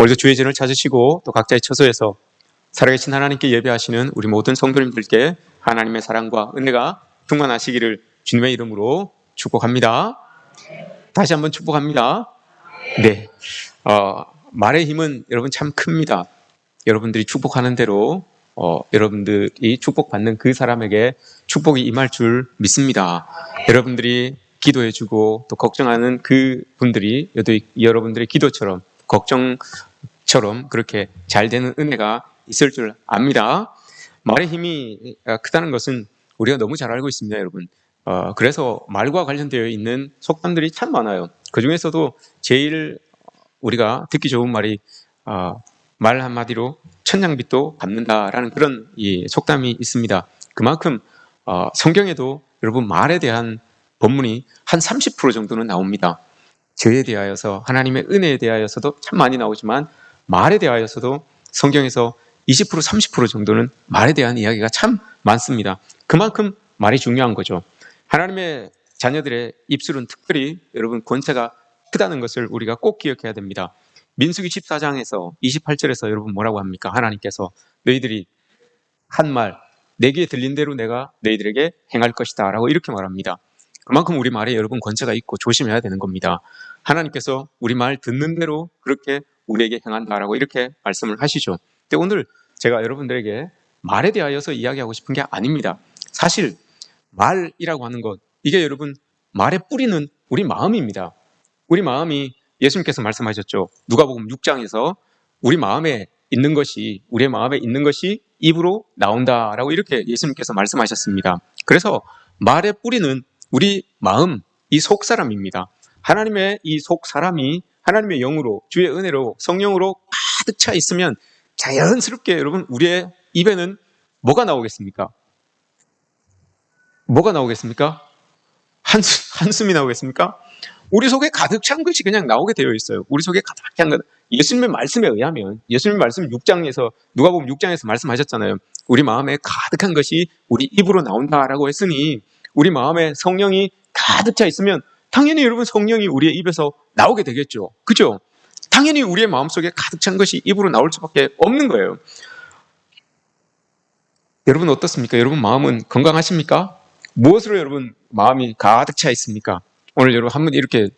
오늘도 주의 전을 찾으시고 또 각자의 처소에서 살아계신 하나님께 예배하시는 우리 모든 성도님들께 하나님의 사랑과 은혜가 충만하시기를 주님의 이름으로 축복합니다. 다시 한번 축복합니다. 네, 말의 힘은 여러분 참 큽니다. 여러분들이 축복하는 대로 여러분들이 축복받는 그 사람에게 축복이 임할 줄 믿습니다. 여러분들이 기도해주고 또 걱정하는 그 분들이 여러분들의 기도처럼 걱정처럼 그렇게 잘 되는 은혜가 있을 줄 압니다. 말의 힘이 크다는 것은 우리가 너무 잘 알고 있습니다, 여러분. 그래서 말과 관련되어 있는 속담들이 참 많아요. 그 중에서도 제일 우리가 듣기 좋은 말이 말 한마디로 천냥빚도 갚는다라는 그런 속담이 있습니다. 그만큼 성경에도 여러분 말에 대한 본문이 한 30% 정도는 나옵니다. 죄에 대하여서 하나님의 은혜에 대하여서도 참 많이 나오지만 말에 대하여서도 성경에서 20% 30% 정도는 말에 대한 이야기가 참 많습니다. 그만큼 말이 중요한 거죠. 하나님의 자녀들의 입술은 특별히 여러분 권세가 크다는 것을 우리가 꼭 기억해야 됩니다. 민수기 14장에서 28절에서 여러분 뭐라고 합니까? 하나님께서 너희들이 한 말 내 귀에 들린 대로 내가 너희들에게 행할 것이다 라고 이렇게 말합니다. 그만큼 우리 말에 여러분 권세가 있고 조심해야 되는 겁니다. 하나님께서 우리 말 듣는 대로 그렇게 우리에게 행한다라고 이렇게 말씀을 하시죠. 근데 오늘 제가 여러분들에게 말에 대하여서 이야기하고 싶은 게 아닙니다. 사실 말이라고 하는 것, 이게 여러분 말의 뿌리는 우리 마음입니다. 우리 마음이 예수님께서 말씀하셨죠. 누가복음 6장에서 우리의 마음에 있는 것이 입으로 나온다라고 이렇게 예수님께서 말씀하셨습니다. 그래서 말의 뿌리는 우리 마음, 이 속사람입니다. 하나님의 이 속사람이 하나님의 영으로, 주의 은혜로, 성령으로 가득 차 있으면 자연스럽게 여러분 우리의 입에는 뭐가 나오겠습니까? 뭐가 나오겠습니까? 한숨이 나오겠습니까? 우리 속에 가득 찬 것이 그냥 나오게 되어 있어요. 우리 속에 가득 찬 것. 예수님의 말씀에 의하면, 예수님의 말씀 6장에서, 누가복음 6장에서 말씀하셨잖아요. 우리 마음에 가득한 것이 우리 입으로 나온다라고 했으니 우리 마음에 성령이 가득 차 있으면 당연히 여러분 성령이 우리의 입에서 나오게 되겠죠. 그죠? 당연히 우리의 마음속에 가득 찬 것이 입으로 나올 수밖에 없는 거예요. 여러분 어떻습니까? 여러분 마음은 건강하십니까? 무엇으로 여러분 마음이 가득 차 있습니까? 오늘 여러분 한번 이렇게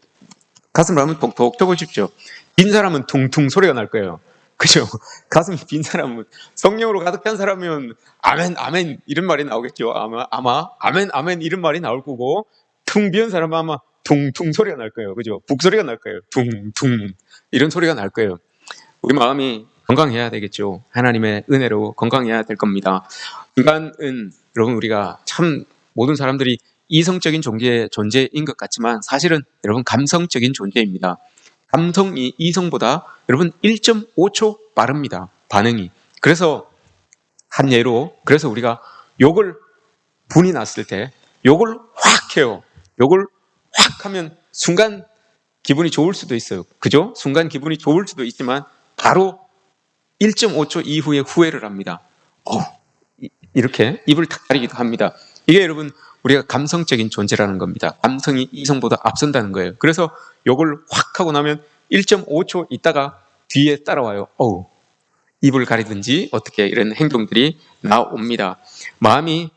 가슴을 한번 톡톡 쳐보십시오. 빈 사람은 퉁퉁 소리가 날 거예요. 그죠? 가슴이 빈 사람은, 성령으로 가득 찬 사람이면 아멘 아멘 이런 말이 나오겠죠. 아마 아멘 아멘 이런 말이 나올 거고, 퉁 비은 사람은 아마 퉁퉁 소리가 날 거예요. 그죠? 북소리가 날 거예요. 퉁퉁 이런 소리가 날 거예요. 우리 마음이 건강해야 되겠죠. 하나님의 은혜로 건강해야 될 겁니다. 인간은 여러분 우리가 참 모든 사람들이 이성적인 존재인 것 같지만 사실은 여러분 감성적인 존재입니다. 감성이 이성보다 여러분 1.5초 빠릅니다. 반응이. 그래서 한 예로, 그래서 우리가 욕을 분이 났을 때 욕을 확 해요. 욕을 확 하면 순간 기분이 좋을 수도 있어요. 그죠? 순간 기분이 좋을 수도 있지만 바로 1.5초 이후에 후회를 합니다. 이렇게 입을 탁 가리기도 합니다. 이게 여러분 우리가 감성적인 존재라는 겁니다. 감성이 이성보다 앞선다는 거예요. 그래서 욕을 확 하고 나면 1.5초 있다가 뒤에 따라와요. 입을 가리든지 어떻게 이런 행동들이 나옵니다. 마음이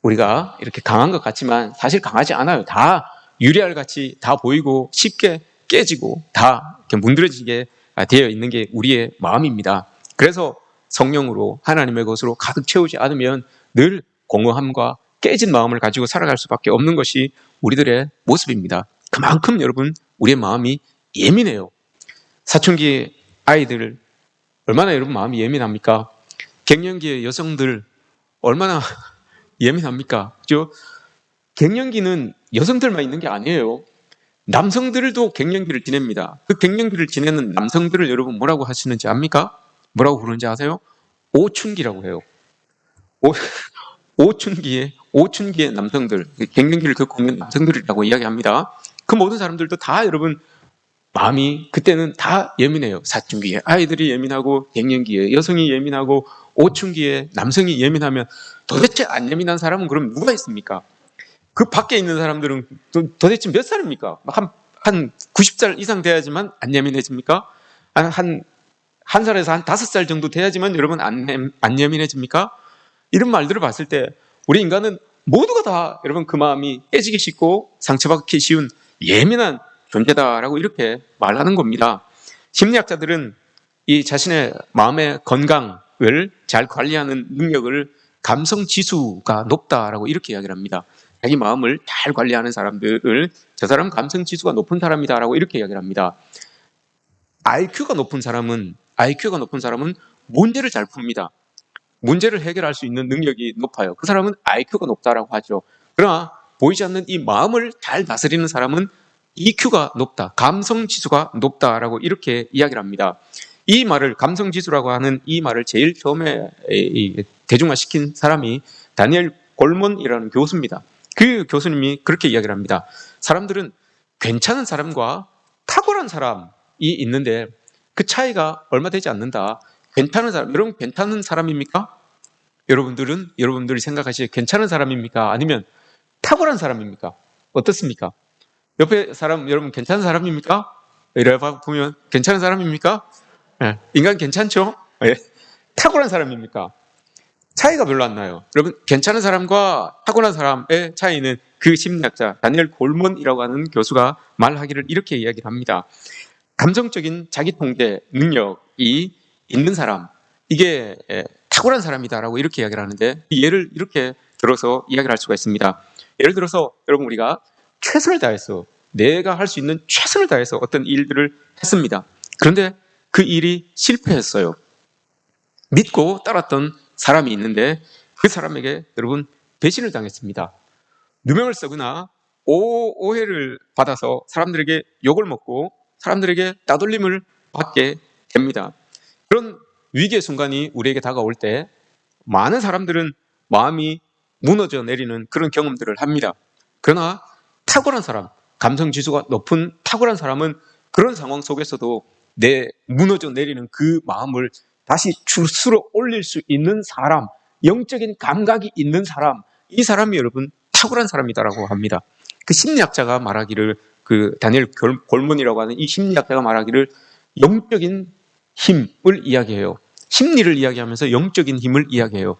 우리가 이렇게 강한 것 같지만 사실 강하지 않아요. 다 유리알 같이 다 보이고 쉽게 깨지고 다 이렇게 문드러지게 되어 있는 게 우리의 마음입니다. 그래서 성령으로 하나님의 것으로 가득 채우지 않으면 늘 공허함과 깨진 마음을 가지고 살아갈 수밖에 없는 것이 우리들의 모습입니다. 그만큼 여러분 우리의 마음이 예민해요. 사춘기 아이들 얼마나 여러분 마음이 예민합니까? 갱년기의 여성들 얼마나 예민합니까? 그죠? 갱년기는 여성들만 있는 게 아니에요. 남성들도 갱년기를 지냅니다. 그 갱년기를 지내는 남성들을 여러분 뭐라고 하시는지 압니까? 뭐라고 부르는지 아세요? 오춘기라고 해요. 오춘기의 남성들, 갱년기를 겪고 있는 남성들이라고 이야기합니다. 그 모든 사람들도 다 여러분 마음이 그때는 다 예민해요. 사춘기에 아이들이 예민하고 갱년기에 여성이 예민하고 오춘기에 남성이 예민하면 도대체 안 예민한 사람은 그럼 누가 있습니까? 그 밖에 있는 사람들은 도대체 몇 살입니까? 한 90살 이상 돼야지만 안 예민해집니까? 한 살에서 한 5살 정도 돼야지만 여러분 안 예민해집니까? 이런 말들을 봤을 때 우리 인간은 모두가 다 여러분 그 마음이 깨지기 쉽고 상처받기 쉬운 예민한 존재다라고 이렇게 말하는 겁니다. 심리학자들은 이 자신의 마음의 건강을 잘 관리하는 능력을 감성 지수가 높다라고 이렇게 이야기를 합니다. 자기 마음을 잘 관리하는 사람들을 저 사람 감성 지수가 높은 사람이다라고 이렇게 이야기를 합니다. IQ가 높은 사람은 문제를 잘 풉니다. 문제를 해결할 수 있는 능력이 높아요. 그 사람은 IQ가 높다라고 하죠. 그러나 보이지 않는 이 마음을 잘 다스리는 사람은 EQ가 높다, 감성 지수가 높다라고 이렇게 이야기를 합니다. 이 말을 감성 지수라고 하는 이 말을 제일 처음에 대중화시킨 사람이 다니엘 골먼이라는 교수입니다. 그 교수님이 그렇게 이야기를 합니다. 사람들은 괜찮은 사람과 탁월한 사람이 있는데 그 차이가 얼마 되지 않는다. 괜찮은 사람, 여러분 괜찮은 사람입니까? 여러분들이 생각하시기에 괜찮은 사람입니까? 아니면 탁월한 사람입니까? 어떻습니까? 옆에 사람 여러분 괜찮은 사람입니까? 이래 보면 괜찮은 사람입니까? 네. 인간 괜찮죠? 네. 탁월한 사람입니까? 차이가 별로 안 나요. 여러분 괜찮은 사람과 탁월한 사람의 차이는 그 심리학자 다니엘 골먼이라고 하는 교수가 말하기를 이렇게 이야기를 합니다. 감정적인 자기 통제 능력이 있는 사람, 이게 탁월한 사람이다라고 이렇게 이야기를 하는데 예를 이렇게 들어서 이야기를 할 수가 있습니다. 예를 들어서 여러분 우리가 최선을 다해서 내가 할 수 있는 최선을 다해서 어떤 일들을 했습니다. 그런데 그 일이 실패했어요. 믿고 따랐던 사람이 있는데 그 사람에게 여러분 배신을 당했습니다. 누명을 쓰거나 오해를 받아서 사람들에게 욕을 먹고 사람들에게 따돌림을 받게 됩니다. 그런 위기의 순간이 우리에게 다가올 때 많은 사람들은 마음이 무너져 내리는 그런 경험들을 합니다. 그러나 탁월한 사람, 감성지수가 높은 탁월한 사람은 그런 상황 속에서도 내 무너져 내리는 그 마음을 다시 주스로 올릴 수 있는 사람, 영적인 감각이 있는 사람, 이 사람이 여러분 탁월한 사람이다라고 합니다. 그 심리학자가 말하기를, 그 다니엘 골먼이라고 하는 이 심리학자가 말하기를 영적인 힘을 이야기해요. 심리를 이야기하면서 영적인 힘을 이야기해요.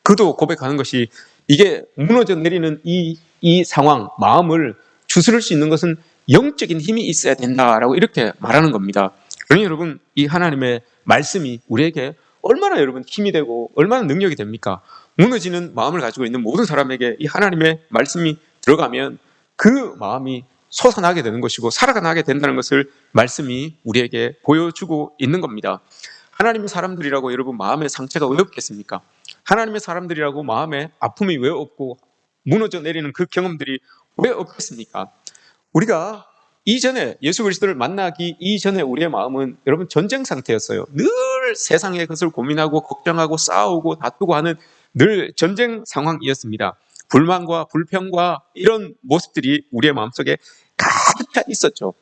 그도 고백하는 것이 이게 무너져 내리는 이 상황, 마음을 주스를 수 있는 것은 영적인 힘이 있어야 된다라고 이렇게 말하는 겁니다. 그러니 여러분 이 하나님의 말씀이 우리에게 얼마나 여러분 힘이 되고 얼마나 능력이 됩니까? 무너지는 마음을 가지고 있는 모든 사람에게 이 하나님의 말씀이 들어가면 그 마음이 솟아나게 되는 것이고 살아나게 된다는 것을 말씀이 우리에게 보여주고 있는 겁니다. 하나님의 사람들이라고 여러분 마음의 상처가 왜 없겠습니까? 하나님의 사람들이라고 마음의 아픔이 왜 없고 무너져 내리는 그 경험들이 왜 없겠습니까? 우리가 이전에 예수 그리스도를 만나기 이전에 우리의 마음은 여러분 전쟁 상태였어요. 늘 세상의 것을 고민하고 걱정하고 싸우고 다투고 하는 늘 전쟁 상황이었습니다. 불만과 불평과 이런 모습들이 우리의 마음속에 가득 차 있었죠.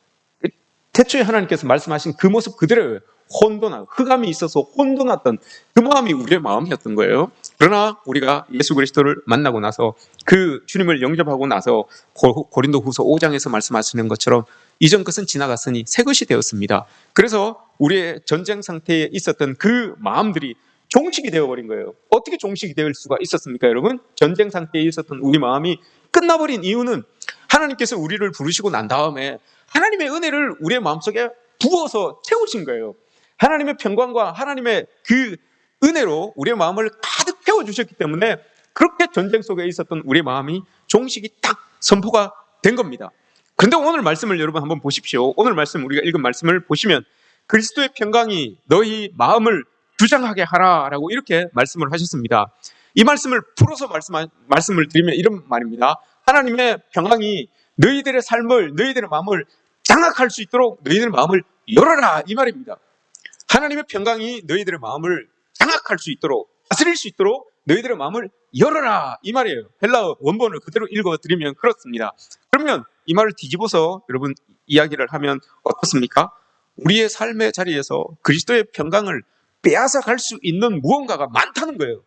태초에 하나님께서 말씀하신 그 모습 그대로예요. 혼돈한, 흑암이 있어서 혼돈했던 그 마음이 우리의 마음이었던 거예요. 그러나 우리가 예수 그리스도를 만나고 나서 그 주님을 영접하고 나서 고린도후서 5장에서 말씀하시는 것처럼 이전 것은 지나갔으니 새 것이 되었습니다. 그래서 우리의 전쟁 상태에 있었던 그 마음들이 종식이 되어버린 거예요. 어떻게 종식이 될 수가 있었습니까, 여러분? 전쟁 상태에 있었던 우리 마음이 끝나버린 이유는 하나님께서 우리를 부르시고 난 다음에 하나님의 은혜를 우리의 마음속에 부어서 채우신 거예요. 하나님의 평강과 하나님의 그 은혜로 우리의 마음을 가득 채워주셨기 때문에 그렇게 전쟁 속에 있었던 우리의 마음이 종식이 딱 선포가 된 겁니다. 그런데 오늘 말씀을 여러분 한번 보십시오. 오늘 말씀, 우리가 읽은 말씀을 보시면 그리스도의 평강이 너희 마음을 주장하게 하라라고 이렇게 말씀을 하셨습니다. 이 말씀을 풀어서 말씀을 드리면 이런 말입니다. 하나님의 평강이 너희들의 삶을, 너희들의 마음을 장악할 수 있도록 너희들의 마음을 열어라, 이 말입니다. 하나님의 평강이 너희들의 마음을 장악할 수 있도록, 다스릴 수 있도록 너희들의 마음을 열어라, 이 말이에요. 헬라어 원본을 그대로 읽어드리면 그렇습니다. 그러면 이 말을 뒤집어서 여러분 이야기를 하면 어떻습니까? 우리의 삶의 자리에서 그리스도의 평강을 빼앗아 갈 수 있는 무언가가 많다는 거예요.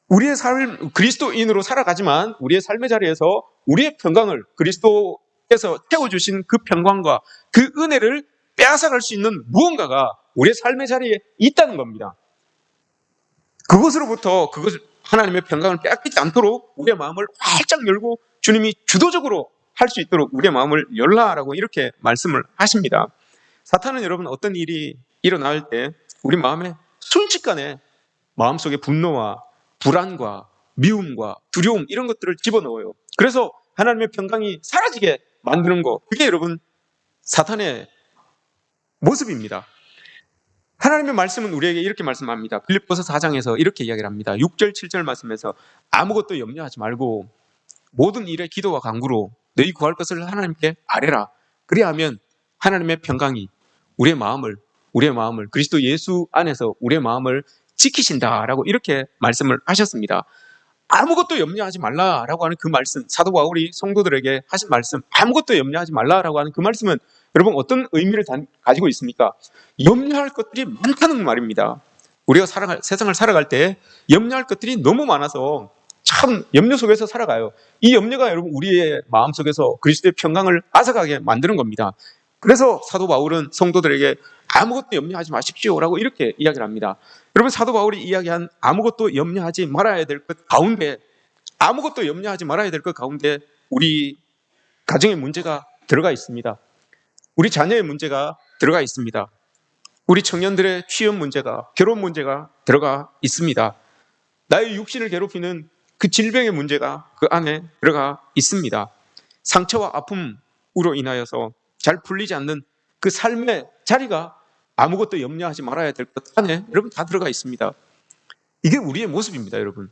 우리의 삶, 그리스도인으로 살아가지만 우리의 삶의 자리에서 우리의 평강을, 그리스도께서 채워주신 그 평강과 그 은혜를 빼앗아갈 수 있는 무언가가 우리의 삶의 자리에 있다는 겁니다. 그것을 하나님의 평강을 빼앗기지 않도록 우리의 마음을 활짝 열고 주님이 주도적으로 할 수 있도록 우리의 마음을 열라라고 이렇게 말씀을 하십니다. 사탄은 여러분 어떤 일이 일어날 때 우리 마음에 순식간에 마음속에 분노와 불안과 미움과 두려움 이런 것들을 집어넣어요. 그래서 하나님의 평강이 사라지게 만드는 거, 그게 여러분 사탄의 모습입니다. 하나님의 말씀은 우리에게 이렇게 말씀합니다. 빌립보서 4장에서 이렇게 이야기를 합니다. 6절 7절 말씀에서 아무것도 염려하지 말고 모든 일에 기도와 간구로 너희 구할 것을 하나님께 아뢰라. 그리하면 하나님의 평강이 우리의 마음을 그리스도 예수 안에서 우리의 마음을 지키신다라고 이렇게 말씀을 하셨습니다. 아무것도 염려하지 말라라고 하는 그 말씀, 사도 바울이 성도들에게 하신 말씀, 아무것도 염려하지 말라라고 하는 그 말씀은 여러분 어떤 의미를 가지고 있습니까? 염려할 것들이 많다는 말입니다. 우리가 세상을 살아갈 때 염려할 것들이 너무 많아서 참 염려 속에서 살아가요. 이 염려가 여러분 우리의 마음속에서 그리스도의 평강을 앗아가게 만드는 겁니다. 그래서 사도 바울은 성도들에게 아무것도 염려하지 마십시오라고 이렇게 이야기를 합니다. 여러분 사도 바울이 이야기한 아무것도 염려하지 말아야 될 것 가운데, 아무것도 염려하지 말아야 될 것 가운데 우리 가정의 문제가 들어가 있습니다. 우리 자녀의 문제가 들어가 있습니다. 우리 청년들의 취업 문제가, 결혼 문제가 들어가 있습니다. 나의 육신을 괴롭히는 그 질병의 문제가 그 안에 들어가 있습니다. 상처와 아픔으로 인하여서 잘 풀리지 않는 그 삶의 자리가 아무것도 염려하지 말아야 될 것 안에 여러분 다 들어가 있습니다. 이게 우리의 모습입니다, 여러분.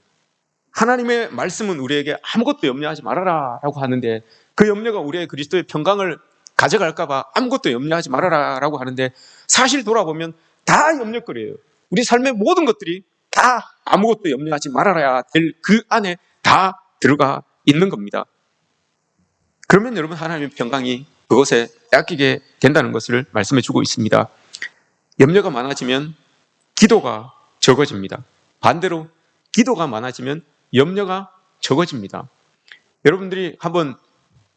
하나님의 말씀은 우리에게 아무것도 염려하지 말아라 라고 하는데, 그 염려가 우리의 그리스도의 평강을 가져갈까 봐 아무것도 염려하지 말아라 라고 하는데, 사실 돌아보면 다 염려거리예요. 우리 삶의 모든 것들이 다 아무것도 염려하지 말아야 될 그 안에 다 들어가 있는 겁니다. 그러면 여러분 하나님의 평강이 그것에 빼앗기게 된다는 것을 말씀해 주고 있습니다. 염려가 많아지면 기도가 적어집니다. 반대로 기도가 많아지면 염려가 적어집니다. 여러분들이 한번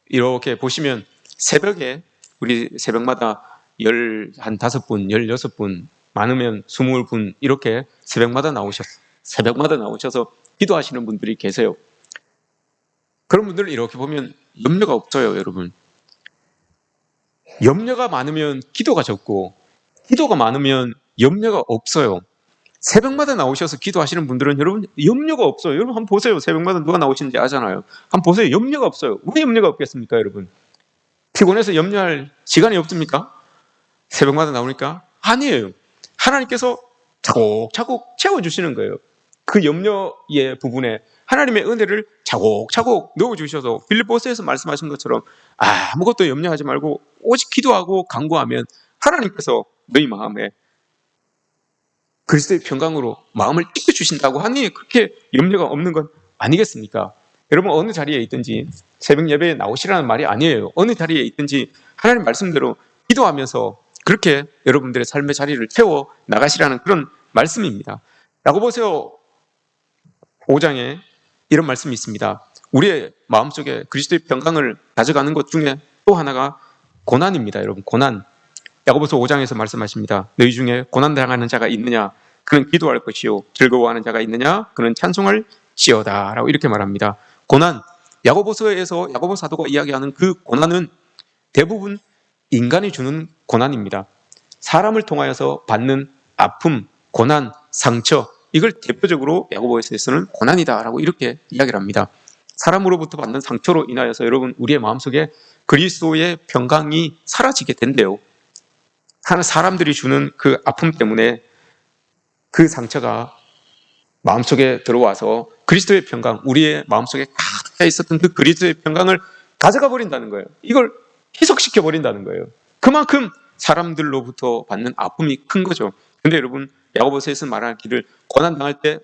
이렇게 보시면 새벽에 우리 새벽마다 15분, 16분, 많으면 20분 이렇게 새벽마다 나오셔서 기도하시는 분들이 계세요. 그런 분들을 이렇게 보면 염려가 없어요, 여러분. 염려가 많으면 기도가 적고 기도가 많으면 염려가 없어요. 새벽마다 나오셔서 기도하시는 분들은 여러분 염려가 없어요. 여러분 한번 보세요. 새벽마다 누가 나오시는지 아잖아요. 한번 보세요. 염려가 없어요. 왜 염려가 없겠습니까, 여러분? 피곤해서 염려할 시간이 없습니까? 새벽마다 나오니까? 아니에요. 하나님께서 차곡차곡 채워주시는 거예요. 그 염려의 부분에 하나님의 은혜를 차곡차곡 넣어주셔서 빌립보서에서 말씀하신 것처럼 아무것도 염려하지 말고 오직 기도하고 간구하면 하나님께서 너희 마음에 그리스도의 평강으로 마음을 이끌어주신다고 하니 그렇게 염려가 없는 건 아니겠습니까? 여러분 어느 자리에 있든지 새벽 예배에 나오시라는 말이 아니에요. 어느 자리에 있든지 하나님 말씀대로 기도하면서 그렇게 여러분들의 삶의 자리를 채워 나가시라는 그런 말씀입니다. 야고보서 5장에 이런 말씀이 있습니다. 우리의 마음속에 그리스도의 평강을 가져가는 것 중에 또 하나가 고난입니다. 여러분 고난. 야고보서 5장에서 말씀하십니다. 너희 중에 고난당하는 자가 있느냐? 그는 기도할 것이요 즐거워하는 자가 있느냐? 그는 찬송할 지어다 라고 이렇게 말합니다. 고난, 야고보서에서 야고보 사도가 이야기하는 그 고난은 대부분 인간이 주는 고난입니다. 사람을 통하여서 받는 아픔, 고난, 상처, 이걸 대표적으로 야고보서에서는 고난이다라고 이렇게 이야기를 합니다. 사람으로부터 받는 상처로 인하여서 여러분 우리의 마음속에 그리스도의 평강이 사라지게 된대요. 사람들이 주는 그 아픔 때문에 그 상처가 마음속에 들어와서 그리스도의 평강, 우리의 마음속에 가득 차 있었던 그 그리스도의 평강을 가져가 버린다는 거예요. 이걸 희석시켜 버린다는 거예요. 그만큼 사람들로부터 받는 아픔이 큰 거죠. 근데 여러분 야고보서에서 말하기를 고난당할 때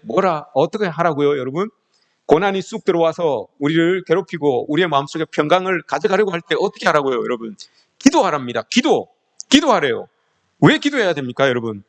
어떻게 하라고요, 여러분? 고난이 쑥 들어와서 우리를 괴롭히고 우리의 마음속에 평강을 가져가려고 할 때 어떻게 하라고요, 여러분? 기도하랍니다. 기도하래요. 왜 기도해야 됩니까, 여러분?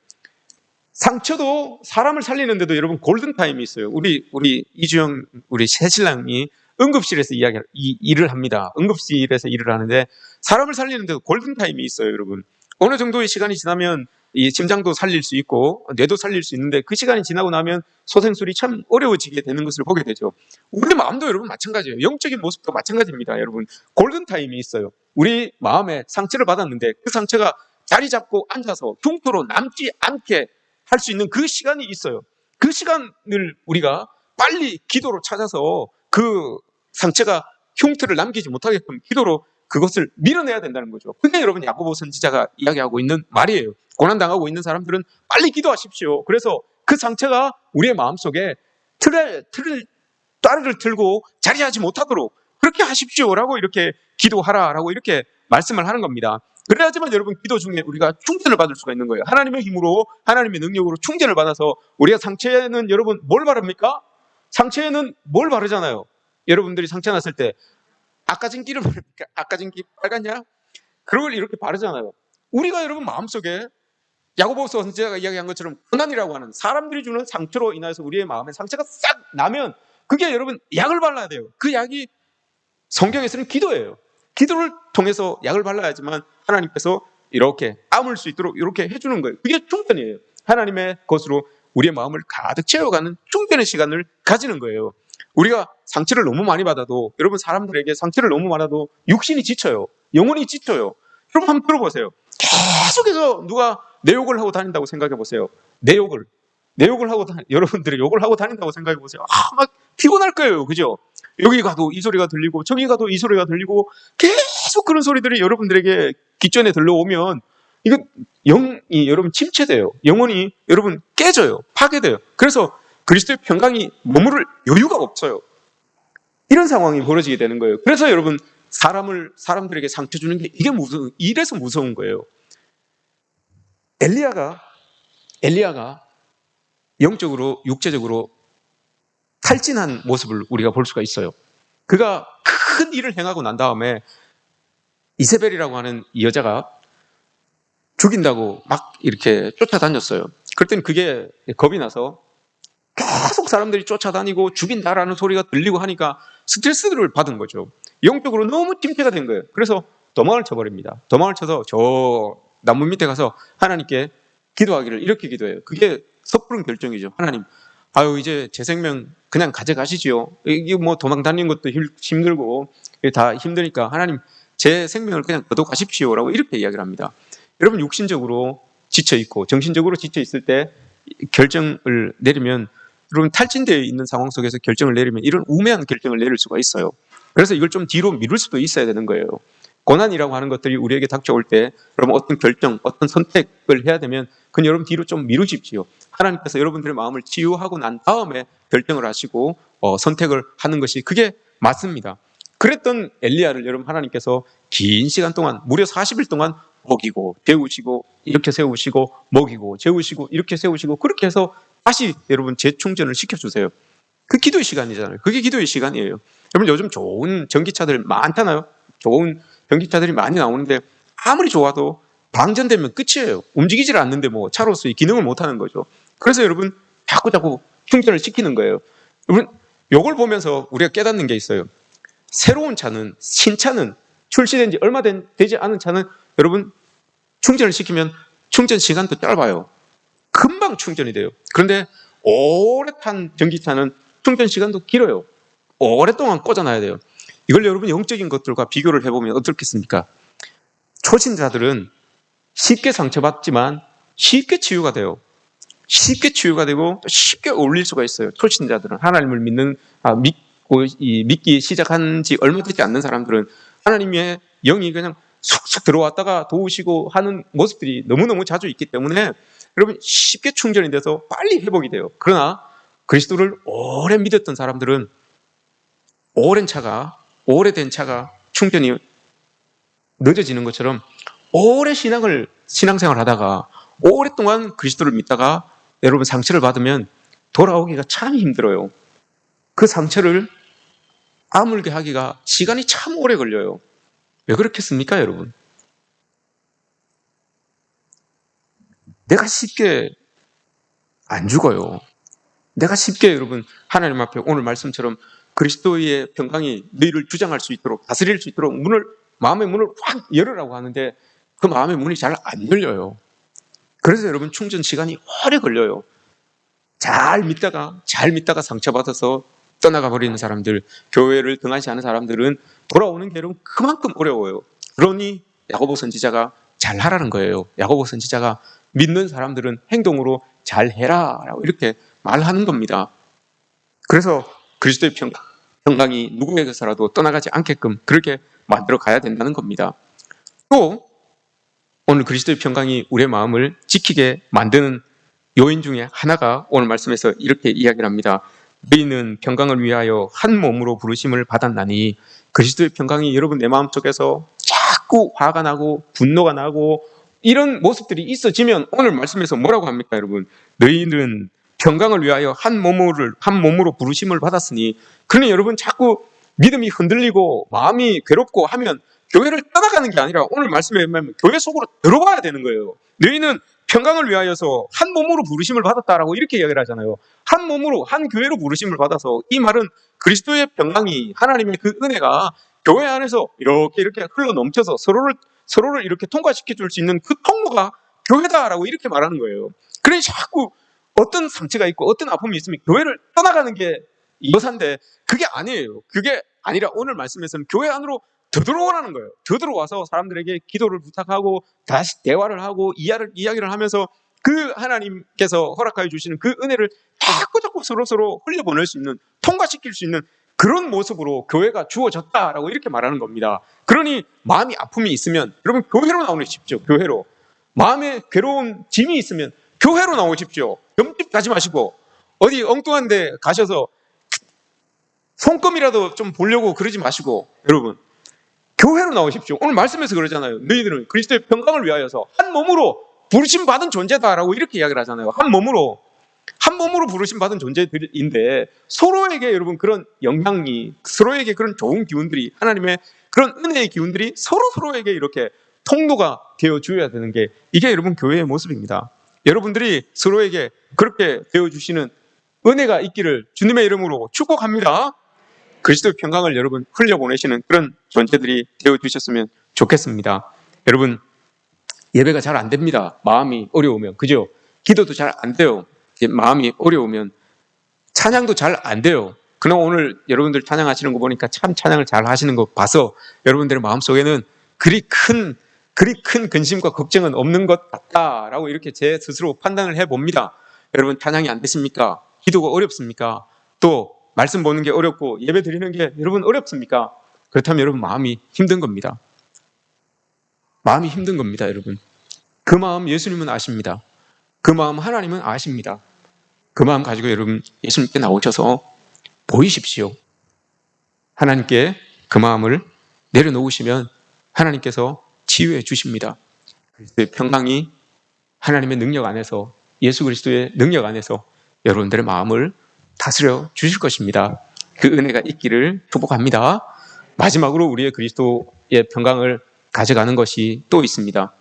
상처도 사람을 살리는데도 여러분 골든타임이 있어요. 우리 이주영 우리 새신랑이 응급실에서 일을 합니다. 응급실에서 일을 하는데 사람을 살리는데도 골든타임이 있어요, 여러분. 어느 정도의 시간이 지나면 이 심장도 살릴 수 있고 뇌도 살릴 수 있는데 그 시간이 지나고 나면 소생술이 참 어려워지게 되는 것을 보게 되죠. 우리 마음도 여러분 마찬가지예요. 영적인 모습도 마찬가지입니다. 여러분 골든타임이 있어요. 우리 마음에 상처를 받았는데 그 상처가 자리 잡고 앉아서 흉터로 남지 않게 할 수 있는 그 시간이 있어요. 그 시간을 우리가 빨리 기도로 찾아서 그 상처가 흉터를 남기지 못하게끔 기도로 그것을 밀어내야 된다는 거죠. 그게 여러분 야고보 선지자가 이야기하고 있는 말이에요. 고난당하고 있는 사람들은 빨리 기도하십시오. 그래서 그 상처가 우리의 마음속에 따르를 들고 자리하지 못하도록 그렇게 하십시오라고 이렇게 기도하라라고 이렇게 말씀을 하는 겁니다. 그래야지만 여러분 기도 중에 우리가 충전을 받을 수가 있는 거예요. 하나님의 힘으로 하나님의 능력으로 충전을 받아서 우리가 상처에는 여러분 뭘 바릅니까? 상처에는 뭘 바르잖아요. 여러분들이 상처 났을 때 아까진 기름 바릅니까? 아까진 기 빨갛냐? 그걸 이렇게 바르잖아요. 우리가 여러분 마음속에 야고보서 선지자가 이야기한 것처럼 고난이라고 하는 사람들이 주는 상처로 인해서 우리의 마음에 상처가 싹 나면 그게 여러분 약을 발라야 돼요. 그 약이 성경에서는 기도예요. 기도를 통해서 약을 발라야지만 하나님께서 이렇게 아물 수 있도록 이렇게 해주는 거예요. 그게 충전이에요. 하나님의 것으로 우리의 마음을 가득 채워가는 충전의 시간을 가지는 거예요. 우리가 상처를 너무 많이 받아도 여러분 사람들에게 상처를 너무 많아도 육신이 지쳐요. 영혼이 지쳐요. 여러분 한번 들어보세요. 계속해서 누가 내 욕을 하고 다닌다고 생각해 보세요. 내 욕을 하고 여러분들이 욕을 하고 다닌다고 생각해 보세요. 막 피곤할 거예요. 그죠? 여기 가도 이 소리가 들리고 저기 가도 이 소리가 들리고 계속 그런 소리들이 여러분들에게 귓전에 들려오면 이거 영이 여러분 침체돼요. 영혼이 여러분 깨져요. 파괴돼요. 그래서 그리스도의 평강이 머무를 여유가 없어요. 이런 상황이 벌어지게 되는 거예요. 그래서 여러분 사람들에게 상처 주는 게 이래서 무서운 거예요. 엘리야가 영적으로 육체적으로 탈진한 모습을 우리가 볼 수가 있어요. 그가 큰 일을 행하고 난 다음에 이세벨이라고 하는 이 여자가 죽인다고 막 이렇게 쫓아다녔어요. 그랬더니 그게 겁이 나서 계속 사람들이 쫓아다니고 죽인다라는 소리가 들리고 하니까 스트레스를 받은 거죠. 영적으로 너무 침체가 된 거예요. 그래서 도망을 쳐버립니다. 도망을 쳐서 저 나무 밑에 가서 하나님께 기도하기를 이렇게 기도해요. 그게 섣부른 결정이죠. 하나님, 이제 제 생명 그냥 가져가시지요. 이게 뭐 도망 다니는 것도 힘들고 다 힘드니까 하나님 제 생명을 그냥 거둬가십시오라고 이렇게 이야기를 합니다. 여러분 육신적으로 지쳐있고 정신적으로 지쳐있을 때 결정을 내리면 여러분 탈진되어 있는 상황 속에서 결정을 내리면 이런 우매한 결정을 내릴 수가 있어요. 그래서 이걸 좀 뒤로 미룰 수도 있어야 되는 거예요. 고난이라고 하는 것들이 우리에게 닥쳐올 때 여러분 어떤 결정, 어떤 선택을 해야 되면 그건 여러분 뒤로 좀 미루십시오. 하나님께서 여러분들의 마음을 치유하고 난 다음에 결정을 하시고 선택을 하는 것이 그게 맞습니다. 그랬던 엘리야를 여러분 하나님께서 긴 시간 동안 무려 40일 동안 먹이고 재우시고 이렇게 세우시고 먹이고 재우시고 이렇게 세우시고 그렇게 해서 다시 여러분 재충전을 시켜주세요. 그 기도의 시간이잖아요. 그게 기도의 시간이에요. 여러분 요즘 좋은 전기차들 많잖아요. 좋은 전기차들이 많이 나오는데 아무리 좋아도 방전되면 끝이에요. 움직이질 않는데 뭐 차로서의 기능을 못하는 거죠. 그래서 여러분 자꾸 충전을 시키는 거예요. 여러분 이걸 보면서 우리가 깨닫는 게 있어요. 새로운 차는 신차는 출시된 지 얼마 되지 않은 차는 여러분 충전을 시키면 충전 시간도 짧아요. 금방 충전이 돼요. 그런데 오래 탄 전기차는 충전 시간도 길어요. 오랫동안 꽂아놔야 돼요. 이걸 여러분 영적인 것들과 비교를 해보면 어떻겠습니까? 초신자들은 쉽게 상처받지만 쉽게 치유가 돼요. 쉽게 치유가 되고 쉽게 어울릴 수가 있어요. 초신자들은 하나님을 믿기 시작한 지 얼마 되지 않는 사람들은 하나님의 영이 그냥 쑥쑥 들어왔다가 도우시고 하는 모습들이 너무너무 자주 있기 때문에 여러분 쉽게 충전이 돼서 빨리 회복이 돼요. 그러나 그리스도를 오래 믿었던 사람들은 오래된 차가 충전이 늦어지는 것처럼 오래 신앙생활 하다가 오랫동안 그리스도를 믿다가 여러분 상처를 받으면 돌아오기가 참 힘들어요. 그 상처를 아물게 하기가 시간이 참 오래 걸려요. 왜 그렇겠습니까, 여러분? 내가 쉽게 안 죽어요. 내가 쉽게 여러분 하나님 앞에 오늘 말씀처럼 그리스도의 평강이 너희를 주장할 수 있도록 다스릴 수 있도록 마음의 문을 확 열으라고 하는데 그 마음의 문이 잘 안 열려요. 그래서 여러분 충전 시간이 오래 걸려요. 잘 믿다가 상처받아서 떠나가 버리는 사람들, 교회를 등한시 하는 사람들은 돌아오는 게 여러분 그만큼 어려워요. 그러니 야고보 선지자가 잘 하라는 거예요. 야고보 선지자가 믿는 사람들은 행동으로 잘 해라 라고 이렇게 말하는 겁니다. 그래서 그리스도의 평강이 누구에게서라도 떠나가지 않게끔 그렇게 만들어 가야 된다는 겁니다. 또 오늘 그리스도의 평강이 우리의 마음을 지키게 만드는 요인 중에 하나가 오늘 말씀에서 이렇게 이야기를 합니다. 너희는 평강을 위하여 한 몸으로 부르심을 받았나니. 그리스도의 평강이 여러분 내 마음속에서 자꾸 화가 나고 분노가 나고 이런 모습들이 있어지면 오늘 말씀에서 뭐라고 합니까 여러분? 너희는 평강을 위하여 한 몸으로 부르심을 받았으니. 그러니 여러분 자꾸 믿음이 흔들리고 마음이 괴롭고 하면 교회를 떠나가는 게 아니라 오늘 말씀에 보면 교회 속으로 들어가야 되는 거예요. 너희는 평강을 위하여서 한 몸으로 부르심을 받았다라고 이렇게 이야기를 하잖아요. 한 몸으로, 한 교회로 부르심을 받아서 이 말은 그리스도의 평강이, 하나님의 그 은혜가 교회 안에서 이렇게 흘러 넘쳐서 서로를 이렇게 통과시켜 줄 수 있는 그 통로가 교회다라고 이렇게 말하는 거예요. 그래 자꾸 어떤 상처가 있고 어떤 아픔이 있으면 교회를 떠나가는 게 이거사인데 그게 아니에요. 그게 아니라 오늘 말씀에서는 교회 안으로 더 들어오라는 거예요. 더 들어와서 사람들에게 기도를 부탁하고 다시 대화를 하고 이야기를 하면서 그 하나님께서 허락하여 주시는 그 은혜를 자꾸 서로 흘려보낼 수 있는, 통과시킬 수 있는 그런 모습으로 교회가 주어졌다라고 이렇게 말하는 겁니다. 그러니 마음이 아픔이 있으면 여러분 교회로 나오십시오. 교회로. 마음에 괴로운 짐이 있으면 교회로 나오십시오. 옆집 가지 마시고 어디 엉뚱한 데 가셔서 손금이라도 좀 보려고 그러지 마시고 여러분 교회로 나오십시오. 오늘 말씀에서 그러잖아요. 너희들은 그리스도의 평강을 위하여서 한 몸으로 부르심 받은 존재다라고 이렇게 이야기를 하잖아요. 한 몸으로 부르심 받은 존재들인데 서로에게 여러분 그런 영향이, 서로에게 그런 좋은 기운들이, 하나님의 그런 은혜의 기운들이 서로에게 이렇게 통로가 되어 주어야 되는 게 이게 여러분 교회의 모습입니다. 여러분들이 서로에게 그렇게 되어 주시는 은혜가 있기를 주님의 이름으로 축복합니다. 그리스도의 평강을 여러분 흘려보내시는 그런 존재들이 되어주셨으면 좋겠습니다. 여러분 예배가 잘 안 됩니다. 마음이 어려우면. 그죠? 기도도 잘 안 돼요. 마음이 어려우면. 찬양도 잘 안 돼요. 그러나 오늘 여러분들 찬양하시는 거 보니까 참 찬양을 잘 하시는 거 봐서 여러분들의 마음속에는 그리 큰 근심과 걱정은 없는 것 같다라고 이렇게 제 스스로 판단을 해봅니다. 여러분 찬양이 안 되십니까? 기도가 어렵습니까? 또 말씀 보는 게 어렵고 예배 드리는 게 여러분 어렵습니까? 그렇다면 여러분 마음이 힘든 겁니다. 마음이 힘든 겁니다, 여러분. 그 마음 예수님은 아십니다. 그 마음 하나님은 아십니다. 그 마음 가지고 여러분 예수님께 나오셔서 보이십시오. 하나님께 그 마음을 내려놓으시면 하나님께서 치유해 주십니다. 그리스도의 평강이 하나님의 능력 안에서, 예수 그리스도의 능력 안에서 여러분들의 마음을 다스려 주실 것입니다. 그 은혜가 있기를 축복합니다. 마지막으로 우리의 그리스도의 평강을 가져가는 것이 또 있습니다.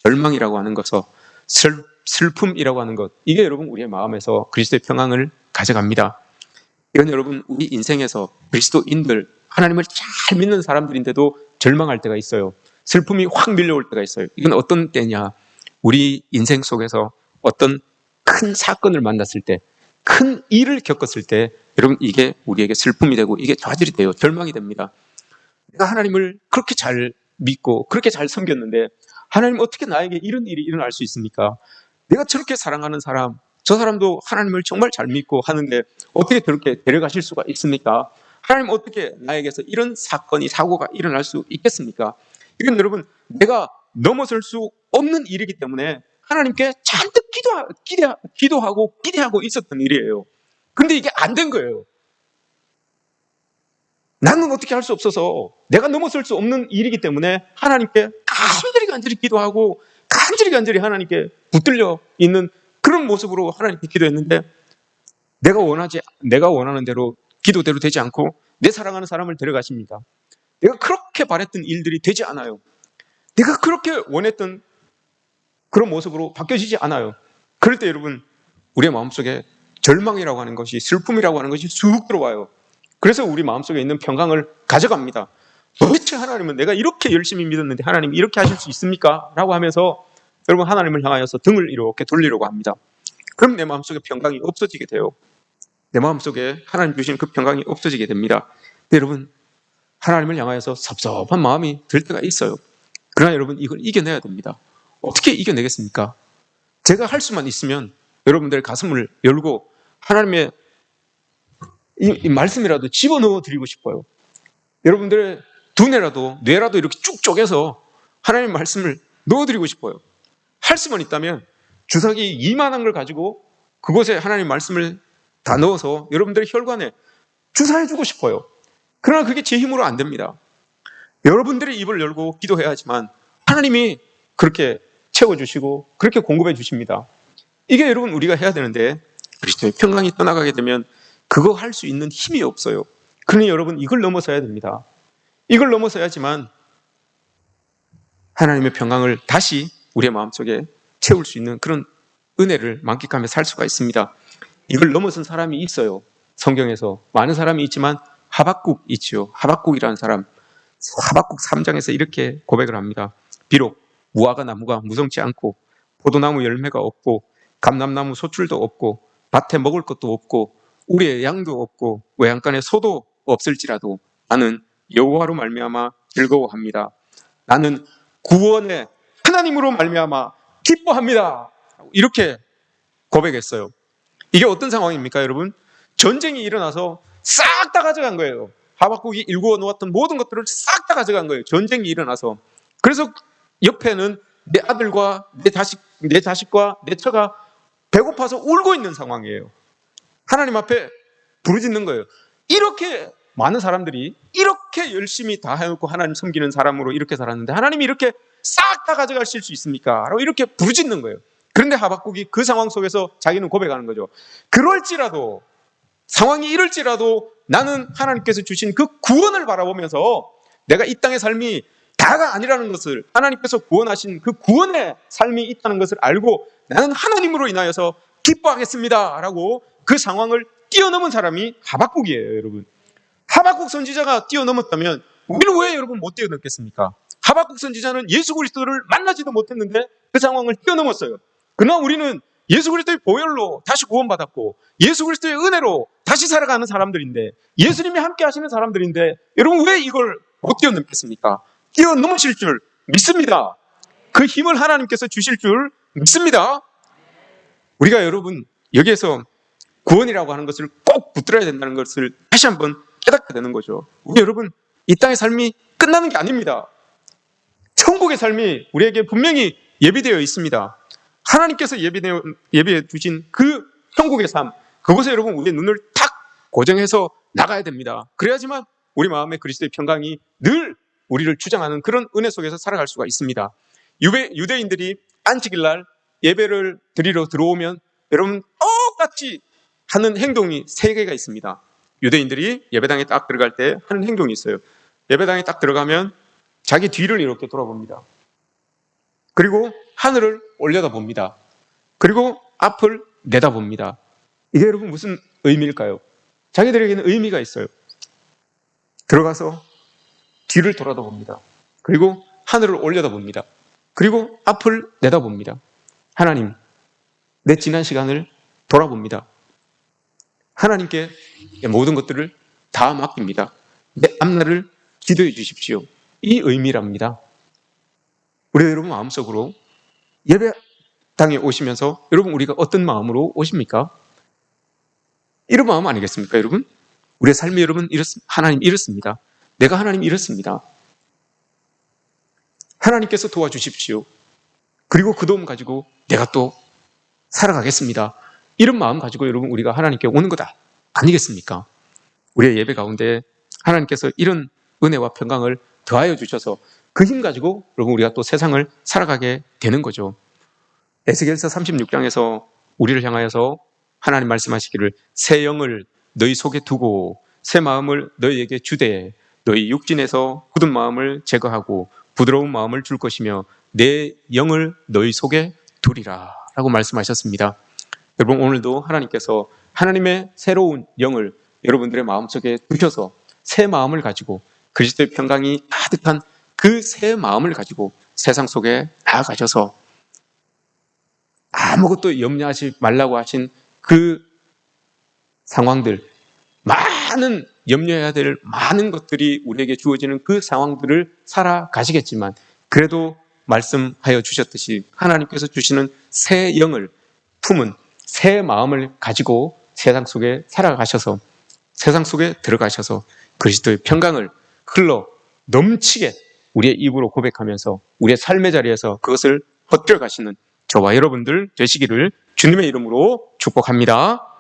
절망이라고 하는 것은 슬픔이라고 하는 것, 이게 여러분 우리의 마음에서 그리스도의 평강을 가져갑니다. 이건 여러분 우리 인생에서 그리스도인들, 하나님을 잘 믿는 사람들인데도 절망할 때가 있어요. 슬픔이 확 밀려올 때가 있어요. 이건 어떤 때냐? 우리 인생 속에서 어떤 큰 사건을 만났을 때, 큰 일을 겪었을 때 여러분 이게 우리에게 슬픔이 되고 이게 좌절이 돼요. 절망이 됩니다. 내가 하나님을 그렇게 잘 믿고 그렇게 잘 섬겼는데 하나님 어떻게 나에게 이런 일이 일어날 수 있습니까? 내가 저렇게 사랑하는 사람, 저 사람도 하나님을 정말 잘 믿고 하는데 어떻게 저렇게 데려가실 수가 있습니까? 하나님 어떻게 나에게서 이런 사고가 일어날 수 있겠습니까? 이건 여러분 내가 넘어설 수 없는 일이기 때문에 하나님께 잔뜩 기도하고 기대하고 있었던 일이에요. 근데 이게 안 된 거예요. 나는 어떻게 할 수 없어서 내가 넘어설 수 없는 일이기 때문에 하나님께 간절히 기도하고 간절히 하나님께 붙들려 있는 그런 모습으로 하나님께 기도했는데 내가 원하는 대로 기도대로 되지 않고 내 사랑하는 사람을 데려가십니다. 내가 그렇게 바랬던 일들이 되지 않아요. 내가 그렇게 원했던 그런 모습으로 바뀌어지지 않아요. 그럴 때 여러분 우리의 마음속에 절망이라고 하는 것이, 슬픔이라고 하는 것이 쑥 들어와요. 그래서 우리 마음속에 있는 평강을 가져갑니다. 도대체 하나님은 내가 이렇게 열심히 믿었는데 하나님이 이렇게 하실 수 있습니까? 라고 하면서 여러분 하나님을 향하여서 등을 이렇게 돌리려고 합니다. 그럼 내 마음속에 평강이 없어지게 돼요. 내 마음속에 하나님 주신 그 평강이 없어지게 됩니다. 근데 여러분 하나님을 향하여서 섭섭한 마음이 들 때가 있어요. 그러나 여러분 이걸 이겨내야 됩니다. 어떻게 이겨내겠습니까? 제가 할 수만 있으면 여러분들의 가슴을 열고 하나님의 이 말씀이라도 집어넣어 드리고 싶어요. 여러분들의 두뇌라도 뇌라도 이렇게 쭉 쪼개서 하나님의 말씀을 넣어드리고 싶어요. 할 수만 있다면 주사기 이만한 걸 가지고 그곳에 하나님의 말씀을 다 넣어서 여러분들의 혈관에 주사해주고 싶어요. 그러나 그게 제 힘으로 안 됩니다. 여러분들의 입을 열고 기도해야 하지만 하나님이 그렇게 채워주시고 그렇게 공급해 주십니다. 이게 여러분 우리가 해야 되는데 그리스도의 평강이 떠나가게 되면 그거 할 수 있는 힘이 없어요. 그러니 여러분 이걸 넘어서야 됩니다. 이걸 넘어서야지만 하나님의 평강을 다시 우리의 마음속에 채울 수 있는 그런 은혜를 만끽하며 살 수가 있습니다. 이걸 넘어선 사람이 있어요. 성경에서 많은 사람이 있지만 하박국 있지요. 하박국이라는 사람, 하박국 3장에서 이렇게 고백을 합니다. 비록 무화과 나무가 무성치 않고 포도나무 열매가 없고 감람나무 소출도 없고 밭에 먹을 것도 없고 우리의 양도 없고 외양간에 소도 없을지라도 나는 여호와로 말미암아 즐거워합니다. 나는 구원의 하나님으로 말미암아 기뻐합니다. 이렇게 고백했어요. 이게 어떤 상황입니까, 여러분? 전쟁이 일어나서 싹 다 가져간 거예요. 하박국이 일구어 놓았던 모든 것들을 싹 다 가져간 거예요. 전쟁이 일어나서. 그래서 옆에는 내 아들과 내 자식과 내 처가 배고파서 울고 있는 상황이에요. 하나님 앞에 부르짖는 거예요. 이렇게 많은 사람들이 이렇게 열심히 다 해놓고 하나님 섬기는 사람으로 이렇게 살았는데 하나님이 이렇게 싹 다 가져가실 수 있습니까? 라고 이렇게 부르짖는 거예요. 그런데 하박국이 그 상황 속에서 자기는 고백하는 거죠. 그럴지라도 상황이 이럴지라도 나는 하나님께서 주신 그 구원을 바라보면서 내가 이 땅의 삶이 다가 아니라는 것을 하나님께서 구원하신 그 구원의 삶이 있다는 것을 알고 나는 하나님으로 인하여서 기뻐하겠습니다 라고 그 상황을 뛰어넘은 사람이 하박국이에요. 여러분, 하박국 선지자가 뛰어넘었다면 우리는 왜 여러분 못 뛰어넘겠습니까? 하박국 선지자는 예수 그리스도를 만나지도 못했는데 그 상황을 뛰어넘었어요. 그러나 우리는 예수 그리스도의 보혈로 다시 구원받았고 예수 그리스도의 은혜로 다시 살아가는 사람들인데 예수님이 함께 하시는 사람들인데 여러분 왜 이걸 못 뛰어넘겠습니까? 뛰어넘으실 줄 믿습니다. 그 힘을 하나님께서 주실 줄 믿습니다. 우리가 여러분 여기에서 구원이라고 하는 것을 꼭 붙들어야 된다는 것을 다시 한번 깨닫게 되는 거죠. 우리 여러분 이 땅의 삶이 끝나는 게 아닙니다. 천국의 삶이 우리에게 분명히 예비되어 있습니다. 하나님께서 예비해 주신 그 천국의 삶, 그곳에 여러분 우리의 눈을 탁 고정해서 나가야 됩니다. 그래야지만 우리 마음에 그리스도의 평강이 늘 우리를 주장하는 그런 은혜 속에서 살아갈 수가 있습니다. 유대인들이 안식일날 예배를 드리러 들어오면 여러분 똑같이 하는 행동이 3개가 있습니다. 유대인들이 예배당에 딱 들어갈 때 하는 행동이 있어요. 예배당에 딱 들어가면 자기 뒤를 이렇게 돌아봅니다. 그리고 하늘을 올려다봅니다. 그리고 앞을 내다봅니다. 이게 여러분 무슨 의미일까요? 자기들에게는 의미가 있어요. 들어가서 뒤를 돌아다봅니다. 그리고 하늘을 올려다봅니다. 그리고 앞을 내다봅니다. 하나님, 내 지난 시간을 돌아봅니다. 하나님께 모든 것들을 다 맡깁니다. 내 앞날을 기도해 주십시오. 이 의미랍니다. 우리 여러분 마음속으로 예배당에 오시면서 여러분 우리가 어떤 마음으로 오십니까? 이런 마음 아니겠습니까, 여러분? 우리의 삶이 여러분 하나님 이렇습니다. 내가 하나님 이렇습니다. 하나님께서 도와주십시오. 그리고 그 도움 가지고 내가 또 살아가겠습니다. 이런 마음 가지고 여러분 우리가 하나님께 오는 거다 아니겠습니까? 우리의 예배 가운데 하나님께서 이런 은혜와 평강을 더하여 주셔서 그 힘 가지고 여러분 우리가 또 세상을 살아가게 되는 거죠. 에스겔서 36장에서 우리를 향하여서 하나님 말씀하시기를 새 영을 너희 속에 두고 새 마음을 너희에게 주되 너희 육진에서 굳은 마음을 제거하고 부드러운 마음을 줄 것이며 내 영을 너희 속에 두리라 라고 말씀하셨습니다. 여러분 오늘도 하나님께서 하나님의 새로운 영을 여러분들의 마음속에 두셔서 새 마음을 가지고 그리스도의 평강이 가득한 그 새 마음을 가지고 세상 속에 나아가셔서 아무것도 염려하지 말라고 하신 그 상황들, 많은 염려해야 될 많은 것들이 우리에게 주어지는 그 상황들을 살아가시겠지만 그래도 말씀하여 주셨듯이 하나님께서 주시는 새 영을 품은 새 마음을 가지고 세상 속에 살아가셔서 세상 속에 들어가셔서 그리스도의 평강을 흘러 넘치게 우리의 입으로 고백하면서 우리의 삶의 자리에서 그것을 헛되어 가시는 저와 여러분들 되시기를 주님의 이름으로 축복합니다.